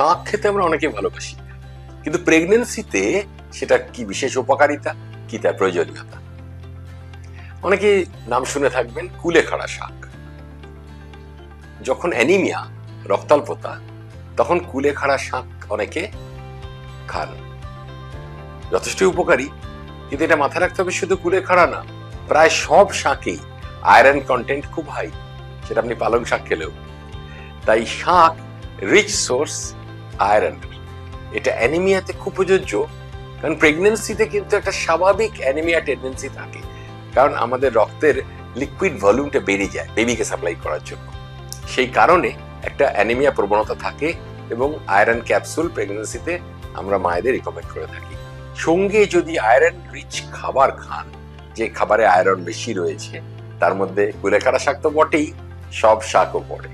শাক খেতে আমরা অনেকে ভালোবাসি, কিন্তু প্রেগনেন্সিতে সেটা কি বিশেষ উপকারিতা, কি তার প্রয়োজনীয়তা? অনেকে নাম শুনে থাকবেন কুলেখাড়া শাক। যখন অ্যানিমিয়া, রক্তাল্পতা, তখন কুলেখাড়া শাক অনেকে খান, যথেষ্ট উপকারী। কিন্তু এটা মাথায় রাখতে হবে, শুধু কুলেখাড়া না, প্রায় সব শাকেই আয়রন কন্টেন্ট খুব হাই, সেটা আপনি পালং শাক খেলেও। তাই শাক রিচ সোর্স আয়রন, এটা অ্যানিমিয়াতে খুব প্রযোজ্য। কারণ প্রেগনেন্সিতে কিন্তু একটা স্বাভাবিক অ্যানিমিয়া টেন্ডেন্সি থাকে, কারণ আমাদের রক্তের লিকুইড ভলিউমটা বেড়ে যায় বেবিকে সাপ্লাই করার জন্য। সেই কারণে একটা অ্যানিমিয়া প্রবণতা থাকে, এবং আয়রন ক্যাপসুল প্রেগনেন্সিতে আমরা মায়েদের রিকমেন্ড করে থাকি। সঙ্গে যদি আয়রন রিচ খাবার খান, যে খাবারে আয়রন বেশি রয়েছে, তার মধ্যে কুলেখাড়া শাক তো বটেই, সব শাকও পড়ে।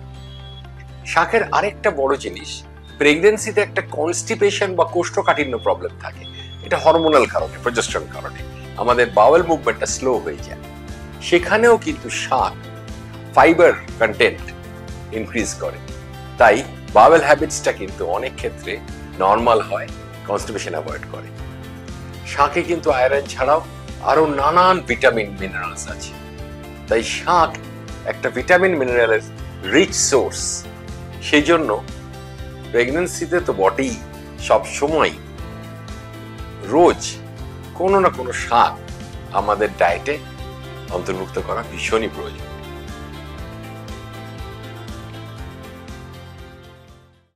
শাকের আরেকটা বড় জিনিস, প্রেগনেন্সিতে একটা কনস্টিপেশন বা কোষ্ঠকাঠিন্য প্রবলেম থাকে। এটা হরমোনাল কারণে, প্রজেস্টেরন কারণে আমাদের বাওয়েল মুভমেন্টটা স্লো হয়ে যায়। সেখানেও কিন্তু শাক ফাইবার কন্টেন্ট ইনক্রিজ করে, তাই বাওয়েল হ্যাবিটসটা কিন্তু অনেক ক্ষেত্রে নর্মাল হয়, কনস্টিপেশন অ্যাভয়েড করে। শাকে কিন্তু আয়রন ছাড়াও আরো নানান ভিটামিন মিনারেলস আছে, তাই শাক একটা ভিটামিন মিনারেলের রিচ সোর্স। সেই জন্য প্রেগনেন্সিতে তো বটেই, সব সময় রোজ কোনো না কোনো শাক আমাদের ডায়েটে অন্তর্ভুক্ত করা ভীষণই প্রয়োজন।